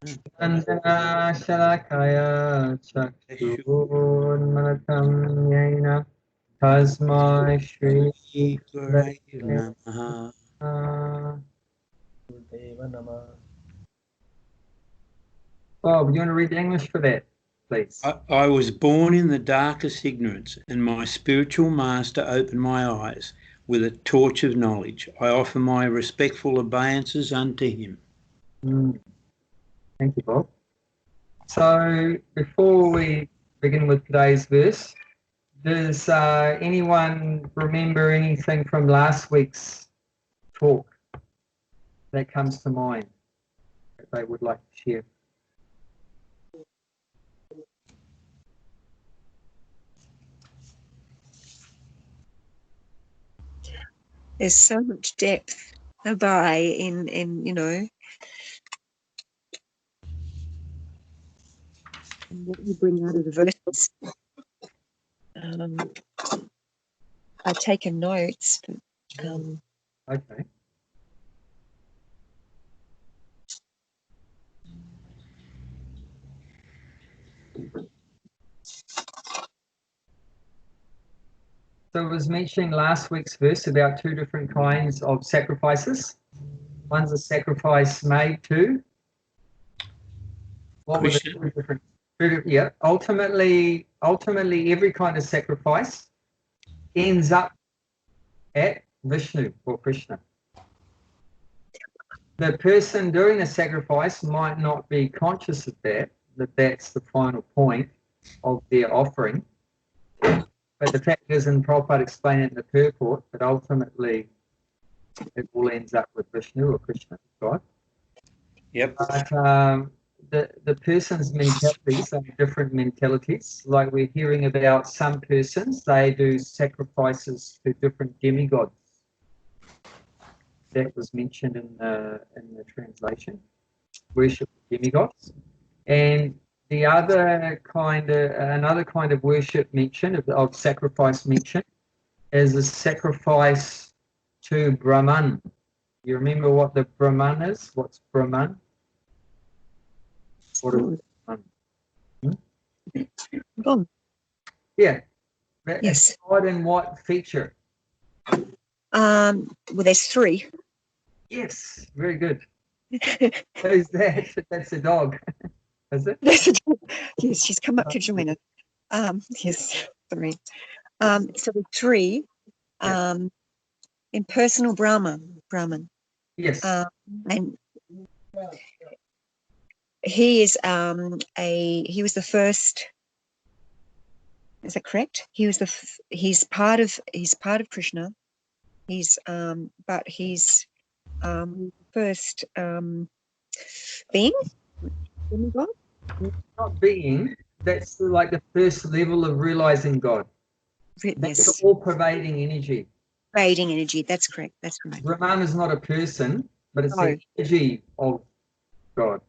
Andana Shalakaya Chakshurunmalatam Yena Tasmai Shri Gurave Namaha. Bob, you want to read the English for that, please? I was born in the darkest ignorance, and my spiritual master opened my eyes with a torch of knowledge. I offer my respectful obeisances unto him. Thank you, Bob. So, before we begin with today's verse, does anyone remember anything from last week's talk that comes to mind that they would like to share? There's so much depth, Abhay, in you know, what you bring out of the verses. I've taken notes. Okay. So it was mentioning last week's verse about two different kinds of sacrifices. One's a sacrifice made to what were the two different? Yeah, ultimately, every kind of sacrifice ends up at Vishnu or Krishna. The person doing the sacrifice might not be conscious of that that's the final point of their offering. But the fact is, and Prabhupada explained it in the purport, that ultimately it all ends up with Vishnu or Krishna, God. Yep. But the person's mentalities are different mentalities. Like we're hearing about some persons, they do sacrifices to different demigods. That was mentioned in the translation, worship of demigods. And the other kind of, another kind of worship mention, of sacrifice mention, is a sacrifice to Brahman. You remember what the Brahman is? What's Brahman? What is Brahman? Yeah. Yes. God in what feature? Well, there's three. Yes, very good. Who's that? That's a dog. Is it? Yes, she's come up to join us. Yes, three. So the three, impersonal Brahman. Yes. And he is he was the first. Is that correct? He's part of Krishna. He's but he's first being. Not being, that's like the first level of realizing God. That's Yes. all pervading energy. Pervading energy, that's correct. That's right. Brahman is not a person, but it's the energy of God.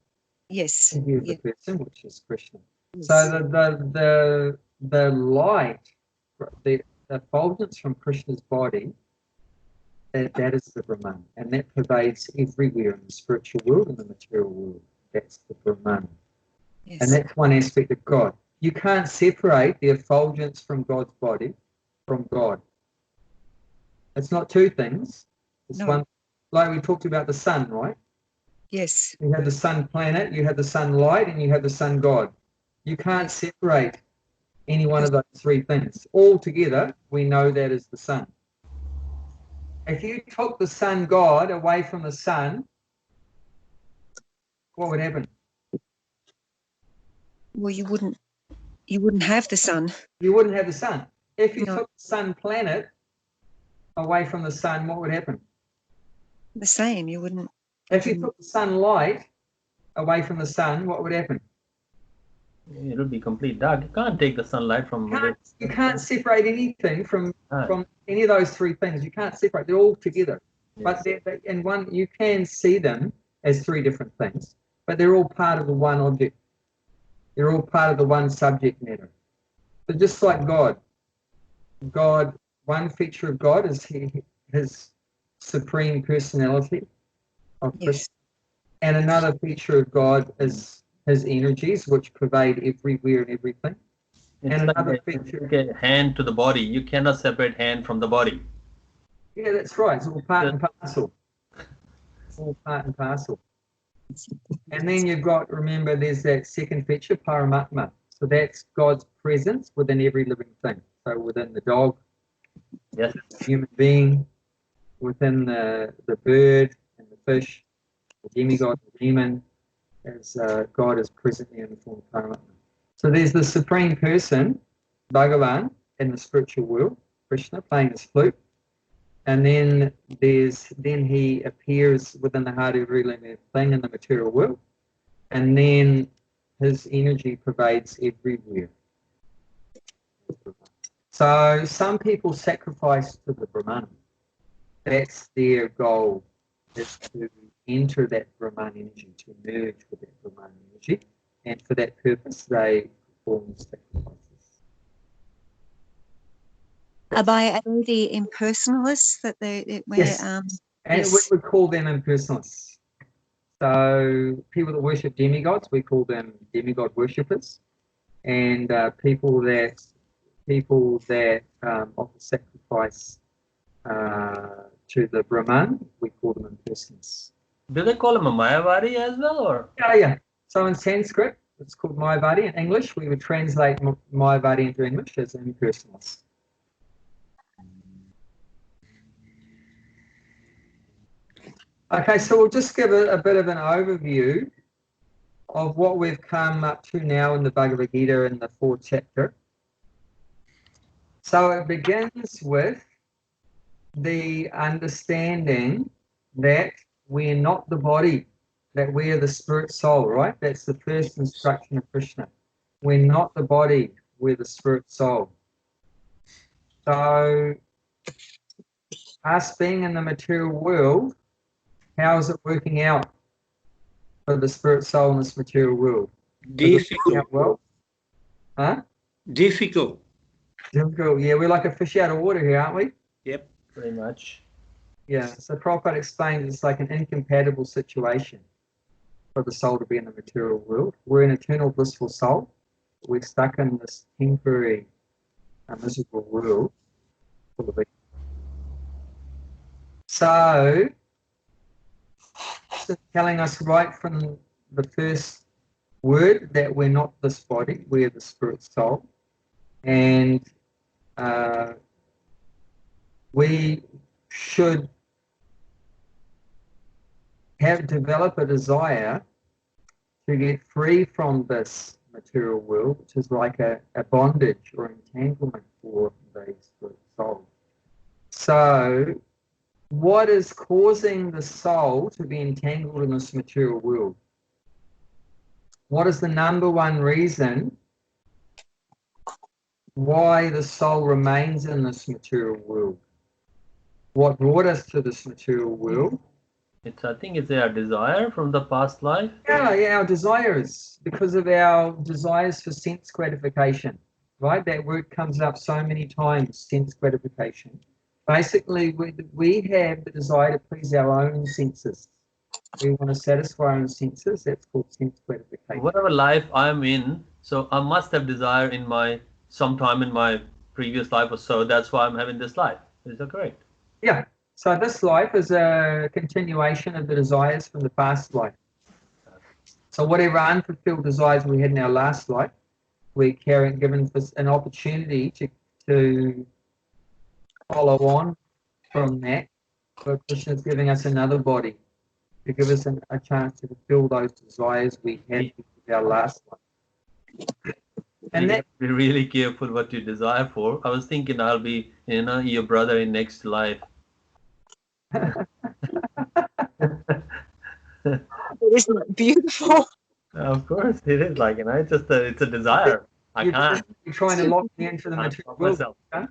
Yes. Energy of the person, which is Krishna. Yes. So the light, the effulgence from Krishna's body, that is the Brahman, and that pervades everywhere in the spiritual world and the material world. That's the Brahman. Yes. And that's one aspect of God. You can't separate the effulgence from God's body from God. It's not two things. It's one. Like we talked about the sun, right? Yes. You have the sun planet, you have the sun light, and you have the sun God. You can't separate any one of those three things. All together, we know that is the sun. If you took the sun God away from the sun, what would happen? Well, you wouldn't have the sun. You wouldn't have the sun. If you took the sun planet away from the sun, what would happen? The same. You wouldn't. If you took the sunlight away from the sun, what would happen? It would be complete dark. You can't take the sunlight from. You can't separate anything from any of those three things. You can't separate. They're all together. Yes. But in one, you can see them as three different things, but they're all part of the one object. They're all part of the one subject matter. So just like God, one feature of God is his supreme personality of Krishna. And another feature of God is his energies, which pervade everywhere and everything. It's And like another a, feature, like a hand to the body. You cannot separate hand from the body. yeah, that's right. It's all part and parcel. It's all part and parcel. And then you've got, remember, there's that second feature, Paramatma. So that's God's presence within every living thing. So within the dog, Yes. the human being, within the bird and the fish, the demigod, the demon, as God is presently in the form of Paramatma. So there's the Supreme Person, Bhagavan, in the spiritual world, Krishna playing his flute. And then he appears within the heart of every living thing in the material world. And then his energy pervades everywhere. So some people sacrifice to the Brahman. That's their goal, is to enter that Brahman energy, to merge with that Brahman energy. And for that purpose, they perform sacrifices. Abhay, are they the impersonalists that Yes. And we would call them impersonalists. So people that worship demigods, we call them demigod worshippers. And people that offer sacrifice to the Brahman, we call them impersonalists. Do they call him a Mayavadi as well, or? Yeah. So in Sanskrit, it's called Mayavadi. In English, we would translate Mayavadi into English as impersonalists. Okay, so we'll just give a bit of an overview of what we've come up to now in the Bhagavad Gita in the 4th chapter. So it begins with the understanding that we're not the body, that we are the spirit soul, right? That's the first instruction of Krishna. We're not the body, we're the spirit soul. So us being in the material world, how is it working out for the spirit soul in this material world? Difficult. Well? Huh? Difficult. Difficult. Yeah, we're like a fish out of water here, aren't we? Yep. Pretty much. Yeah, so Prabhupada explains it's like an incompatible situation for the soul to be in the material world. We're an eternal blissful soul. We're stuck in this temporary, miserable world full of evil. So, it's telling us right from the first word that we're not this body, we're the spirit soul. And we should develop a desire to get free from this material world, which is like a bondage or entanglement for the spirit soul. So, what is causing the soul to be entangled in this material world? What is the number one reason why the soul remains in this material world? What brought us to this material world? I think it's our desire from the past life. Yeah, our desires, because of our desires for sense gratification, right? That word comes up so many times, sense gratification. Basically, we have the desire to please our own senses. We want to satisfy our own senses. That's called sense gratification. Whatever life I'm in, so I must have desire in sometime in my previous life or so. That's why I'm having this life. Is that correct? Yeah. So this life is a continuation of the desires from the past life. So whatever unfulfilled desires we had in our last life, we're given an opportunity to follow on from that. So Krishna is giving us another body to give us a chance to fulfill those desires we had in our last life. And you have to be really careful what you desire for. I was thinking I'll be, your brother in next life. Isn't it beautiful? Of course, it is like, it's just it's a desire. I can't. You're trying to lock me into the material world. Huh?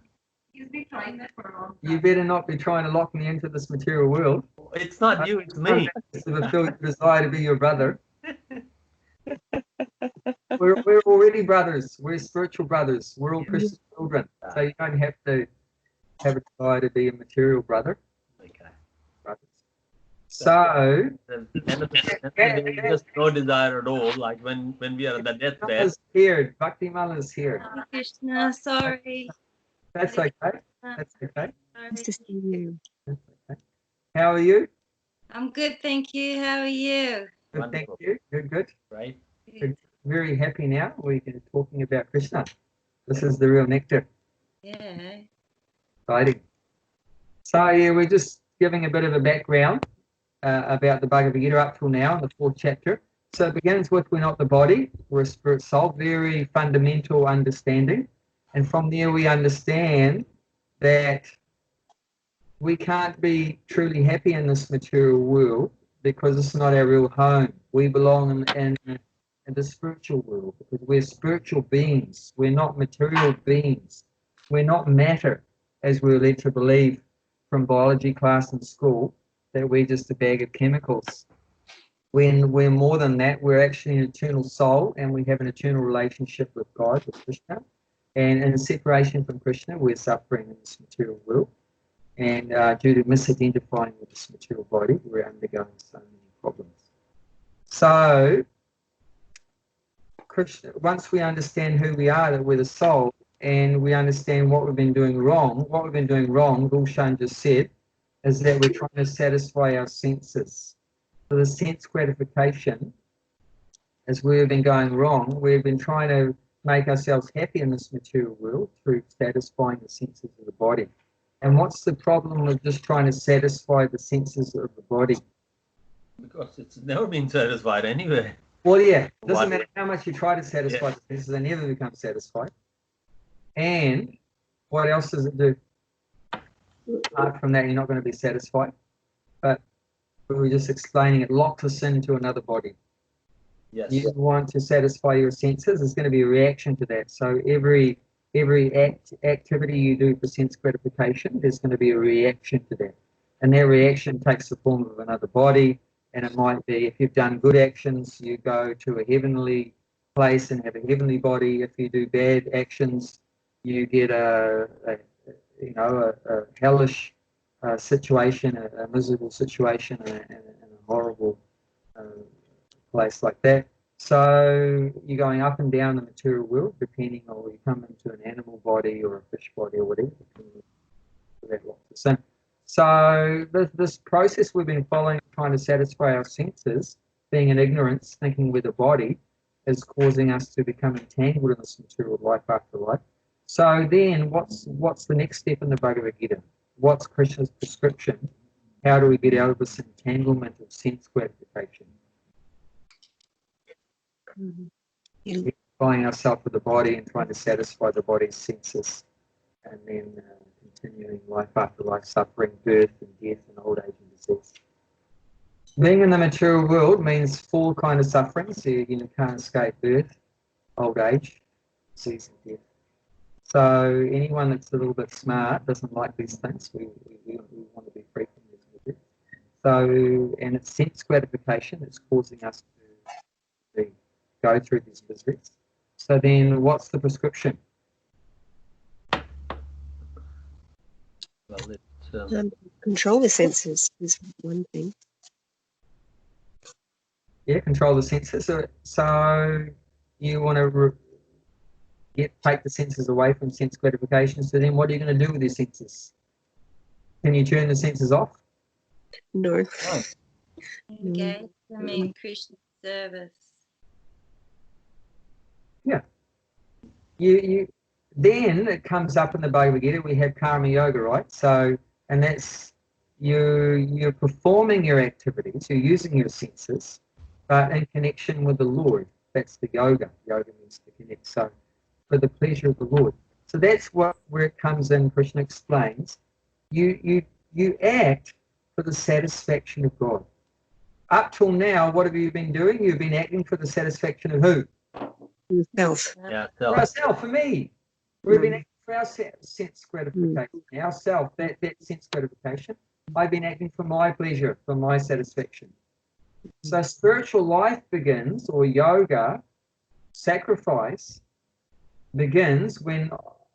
You've been trying that for a long time. You better not be trying to lock me into this material world. It's not you, it's me. To fulfill your desire to be your brother. We're already brothers. We're spiritual brothers. We're all Krishna's children. So you don't have to have a desire to be a material brother. Okay. Brothers. So At the end of the day, just no desire at all. Like when we are at the deathbed. Mala's here. Bhakti Mala's here. Hare Krishna, sorry. That's okay. That's okay. Nice to see you. That's okay. How are you? I'm good, thank you. How are you? Good, thank Wonderful. you. Good, good. Right? Good. Very happy now. We're talking about Krishna. This is the real nectar. Yeah. Exciting. So yeah, we're just giving a bit of a background about the Bhagavad Gita up till now in the 4th chapter. So it begins with we're not the body, we're a spirit soul, very fundamental understanding. And from there we understand that we can't be truly happy in this material world because it's not our real home. We belong in the spiritual world because we're spiritual beings. We're not material beings. We're not matter, as we're led to believe from biology class in school, that we're just a bag of chemicals. When we're more than that, we're actually an eternal soul and we have an eternal relationship with God, with Krishna. And in separation from Krishna, we're suffering in this material world. And due to misidentifying with this material body, we're undergoing so many problems. So, Krishna, once we understand who we are, that we're the soul, and we understand what we've been doing wrong, Gulshan just said, is that we're trying to satisfy our senses. So the sense gratification, as we've been going wrong, we've been trying to make ourselves happy in this material world through satisfying the senses of the body. And what's the problem with just trying to satisfy the senses of the body? Because it's never been satisfied anyway. Well, yeah, it doesn't What? matter how much you try to satisfy the senses, they never become satisfied. And what else does it do? Apart from that, you're not going to be satisfied. But we were just explaining, it locks us into another body. Yes. You want to satisfy your senses, there's going to be a reaction to that. So every activity you do for sense gratification, there's going to be a reaction to that. And that reaction takes the form of another body. And it might be, if you've done good actions, you go to a heavenly place and have a heavenly body. If you do bad actions, you get a hellish situation, a miserable situation, and a horrible place like that. So you're going up and down the material world, depending on you come into an animal body or a fish body or whatever. So this process we've been following, trying to satisfy our senses, being in ignorance, thinking we're the body, is causing us to become entangled in this material life after life. So then what's the next step in the Bhagavad Gita? What's Krishna's prescription? How do we get out of this entanglement of sense gratification? Identifying ourselves with the body and trying to satisfy the body's senses, and then continuing life after life, suffering, birth and death and old age and disease. Being in the material world means 4 kind of suffering. So you can't escape birth, old age, disease and death. So anyone that's a little bit smart doesn't like these things. We want to be free from these miseries. So, and it's sense gratification that's causing us to go through these miseries. So then what's the prescription? Well, Control the senses is one thing. Yeah, control the senses. So you want to take the senses away from sense gratification. So then what are you going to do with your senses? Can you turn the senses off? No. Engage them in Krishna service. Yeah. You then it comes up in the Bhagavad Gita, we have Karmayoga, right? So, and that's you're performing your activities, you're using your senses, but in connection with the Lord. That's the yoga. Yoga means to connect. So for the pleasure of the Lord. So that's where it comes in. Krishna explains, you act for the satisfaction of God. Up till now, what have you been doing? You've been acting for the satisfaction of who? Yourself. yeah. For ourselves, for me. We've been acting for our sense gratification, ourself, that sense gratification. I've been acting for my pleasure, for my satisfaction. So spiritual life begins, or yoga, sacrifice, begins when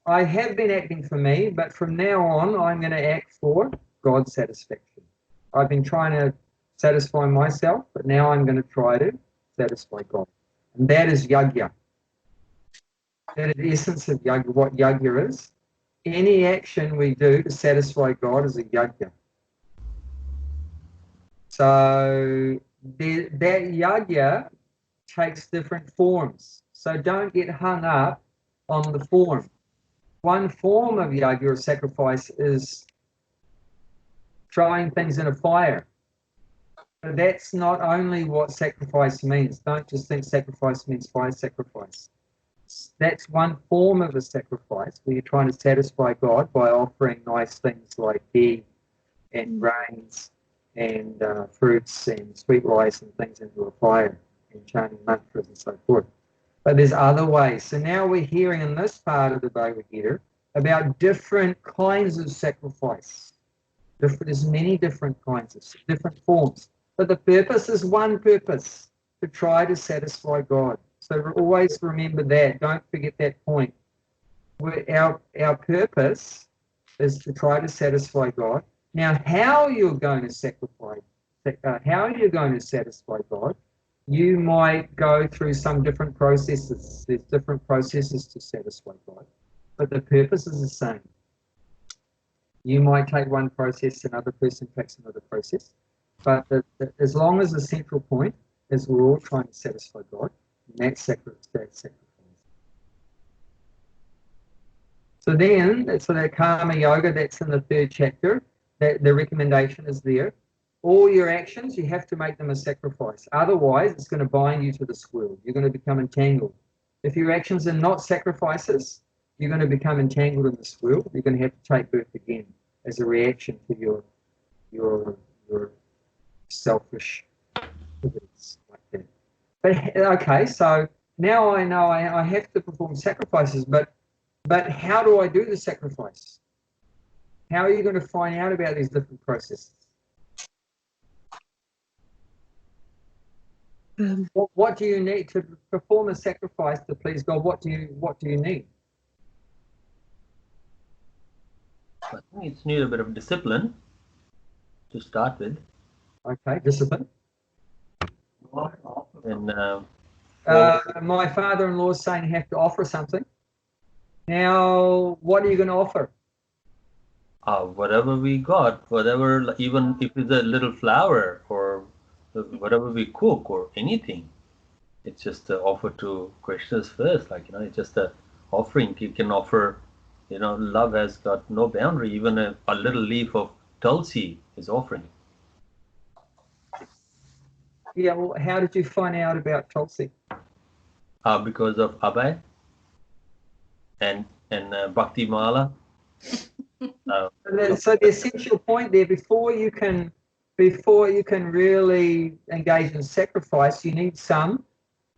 I have been acting for me, but from now on, I'm going to act for God's satisfaction. I've been trying to satisfy myself, but now I'm going to try to satisfy God. And that is yajna. That is the essence of yajna, what yajna is. Any action we do to satisfy God is a yajna. So that yajna takes different forms. So don't get hung up on the form. One form of yajna or sacrifice is throwing things in a fire. But that's not only what sacrifice means. Don't just think sacrifice means fire sacrifice. That's one form of a sacrifice where you're trying to satisfy God by offering nice things like ghee and grains and fruits and sweet rice and things into a fire and chanting mantras and so forth. But there's other ways. So now we're hearing in this part of the Bhagavad Gita about different kinds of sacrifice. There's many different kinds of different forms. But the purpose is one purpose, to try to satisfy God. So always remember that. Don't forget that point. Our purpose is to try to satisfy God. Now, how you're going to sacrifice, how you're going to satisfy God, you might go through some different processes. There's different processes to satisfy God, but the purpose is the same. You might take one process, another person takes another process, but as long as the central point is we're all trying to satisfy God, that's sacrifice. So then, so that Karmayoga, that's in the 3rd chapter, that the recommendation is there. All your actions, you have to make them a sacrifice. Otherwise, it's going to bind you to this world. You're going to become entangled. If your actions are not sacrifices, you're going to become entangled in this world. You're going to have to take birth again as a reaction to your selfish activities like that. But okay, so now I know I have to perform sacrifices, but how do I do the sacrifice? How are you going to find out about these different processes? What do you need to perform a sacrifice to please God? What do you need? I think it's need a bit of discipline to start with. Okay, discipline. And my father-in-law is saying you have to offer something. Now, what are you going to offer? whatever we got, whatever, even if it's a little flour or whatever we cook or anything, it's just an offer to Krishna's first. Like, it's just a offering. You can offer, love has got no boundary. Even a little leaf of tulsi is offering. Yeah, well, how did you find out about tulsi? Because of Abhay and Bhakti Mala. So the essential point there, before you can really engage in sacrifice, you need some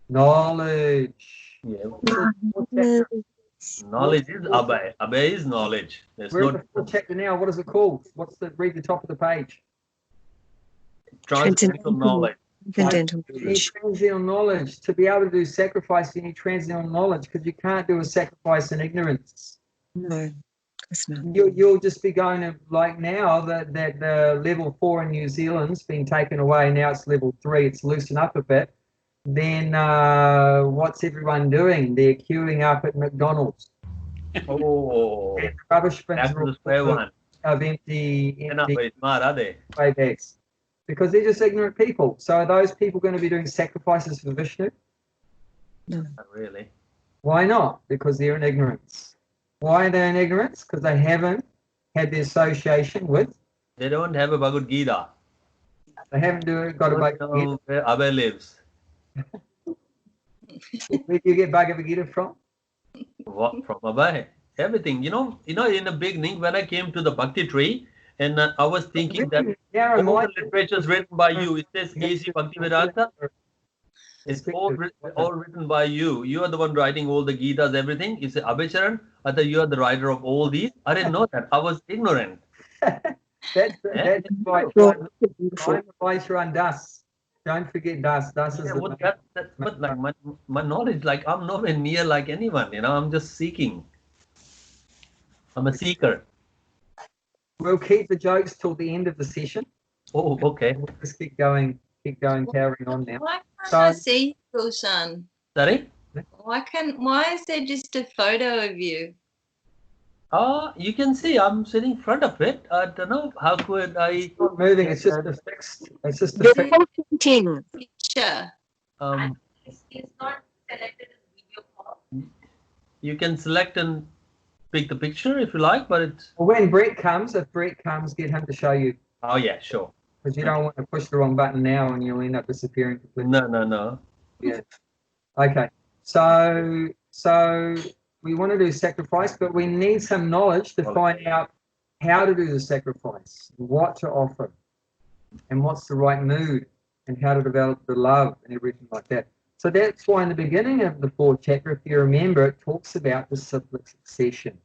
knowledge. Yeah. Knowledge is Abhay. Abhay is knowledge. There's We're no in the full chapter now. What is it called? Read the top of the page. transcendental knowledge. Transcendental You need knowledge. transcendental knowledge. To be able to do sacrifice, you need transcendental knowledge, because you can't do a sacrifice in ignorance. No, of course not. You'll just be going to, like now, that the level 4 in New Zealand's been taken away. Now it's level 3. It's loosened up a bit. Then what's everyone doing? They're queuing up at McDonald's. Oh, And the rubbish bins back to are the square full one. of empty Very smart, are they? clay bags, because they're just ignorant people. So are those people going to be doing sacrifices for Vishnu? No. Not really. Why not? Because they're in ignorance. Why are they in ignorance? Because they haven't had the association with. They don't have a Bhagavad Gita. They haven't got a Don't Bhagavad Gita. know where Abhay lives. Where do you get Bhagavad Gita from? What, from Abhay? Everything. In the beginning, when I came to the Bhakti Tree, and I was thinking that all the literature is written by you. It says A.C. Bhaktivedanta. It's all written by you. You are the one writing all the Gitas, everything. You say, Abhay Charan, I thought you are the writer of all these. I didn't know that. I was ignorant. That's right. Time applies around Das. Don't forget Das. Das is But like my knowledge, like I'm nowhere near like anyone. I'm just seeking. I'm a seeker. We'll keep the jokes till the end of the session. Oh, okay. Just keep going, carrying on now. Why can't So- I see you, Gulshan? Sorry? Why is there just a photo of you? You can see I'm sitting in front of it. I don't know how could I. It's not moving, it's just a fixed, it's just a You're fixed. painting. Picture. It's not selected as video call. You can select and pick the picture if you like, but it's. When Brett comes, if Brett comes, get him to show you, Oh yeah, sure. because you don't want to push the wrong button now and you'll end up disappearing completely. No. Yeah. Okay. So we want to do sacrifice, but we need some knowledge to find out how to do the sacrifice, what to offer, and what's the right mood, and how to develop the love and everything like that. So that's why in the beginning of the fourth chapter, if you remember, it talks about the cyclic succession.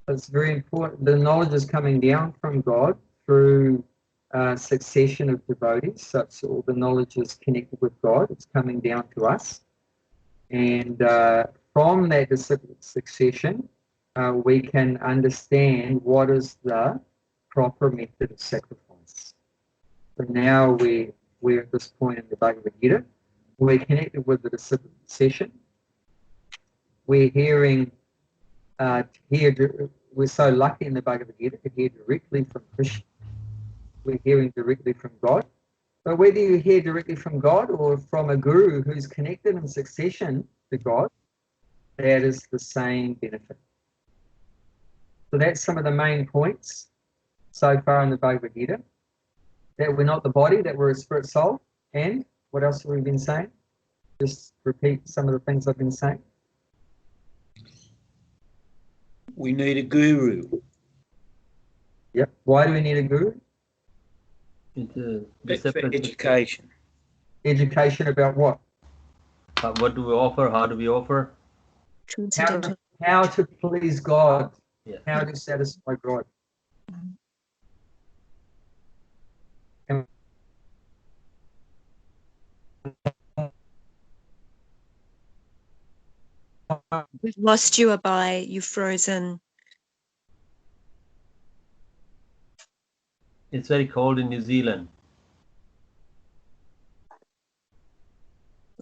It's very important. The knowledge is coming down from God through succession of devotees. So it's all the knowledge is connected with God. It's coming down to us. And from that succession, we can understand what is the proper method of sacrifice. So now we're at this point in the Bhagavad Gita. We're connected with the succession. We're hearing we're so lucky in the Bhagavad Gita to hear directly from Krishna. We're hearing directly from God. But whether you hear directly from God or from a guru who's connected in succession to God, that is the same benefit. So that's some of the main points so far in the Bhagavad Gita. That we're not the body, that we're a spirit soul. And what else have we been saying? Just repeat some of the things I've been saying. We need a guru. Yep. Why do we need a guru? It's a For education. Education about what? What do we offer? How do we offer? Transcendental. How to please God. Yeah. How to satisfy God. We've lost you, Abhay. You've frozen. It's very cold in New Zealand.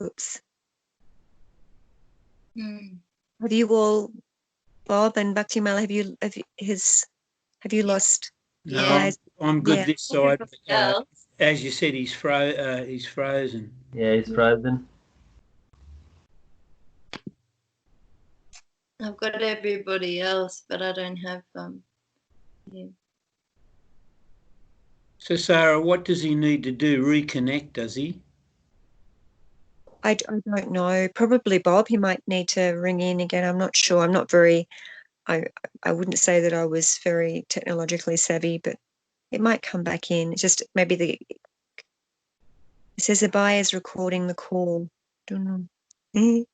Oops. Hmm. Have you all, Bob and Bhakti Mala, have you lost? No, Yeah. I'm good Yeah. this side. Yeah. As you said, he's frozen. Yeah, it's frozen. I've got everybody else, but I don't have you. So, Sarah, what does he need to do? Reconnect, does he? I don't know. Probably Bob. He might need to ring in again. I'm not sure. I'm not very. I wouldn't say that I was very technologically savvy, but it might come back in. It's just maybe it says Abhay is recording the call. Don't know. Mm.